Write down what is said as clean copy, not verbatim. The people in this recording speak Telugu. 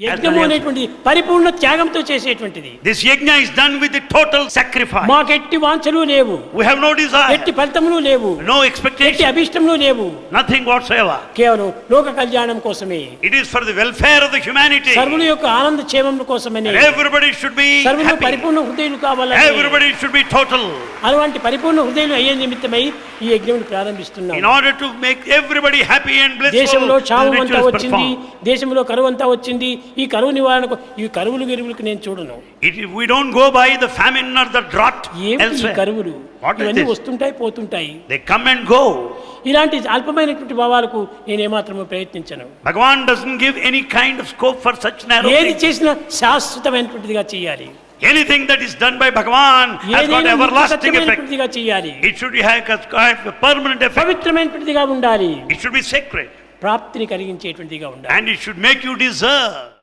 యజ్ఞము అనేటువంటి పరిపూర్ణ త్యాగంతో చేసేటువంటిది. This yajna is done with the total sacrifice. మాకు ఎట్టి వాంఛలు లేవు, We have no desire, ఎట్టి ఫలితములు లేవు, no ఎట్టి expectation, అభిష్టములు లేవు. nothing whatsoever. కేవలం లోక కళ్యాణం కోసమే, It is for the welfare of the humanity. సర్వుల యొక్క ఆనంద క్షేమం కోసమని, Everybody should be సర్వులు happy. పరిపూర్ణ హృదయులు కావాలని, Everybody should be total. అలాంటి పరిపూర్ణ హృదయులు అయ్యే నిమిత్తమై ఈ యజ్ఞమును ప్రారంభిస్తున్నాం. In order to make everybody happy and blissful, దేశంలో the క్షామం అంతా rituals వచ్చింది, performed. దేశంలో కరువు అంతా వచ్చింది. ఈ కరువు నివారణకు ఈ కరువులు గిరువులకు నేను చూడను. We don't go by the famine or the drought ఏమిటి ఈ elsewhere. కరువులు? What is ఇవన్నీ this? వస్తుంటాయి పోతుంటాయి. They come and go. ఇలాంటి అల్పమైనటువంటి భావాలకు నేను ఏమాత్రమూ ప్రయత్నించను. Bhagavan doesn't give any kind of scope for such narrow ఏది things. చేసినా శాశ్వతమైనటువంటిదిగా చేయాలి. Anything that is done by Bhagavan has got ఏదైనా everlasting effect. సత్యమైనటువంటిదిగా చేయాలి. It should have a permanent effect. పవిత్రమైనటువంటిదిగా ఉండాలి. It should be sacred. ప్రాప్తిని కలిగించేటువంటిదిగా ఉండాలి. And it should make you deserve.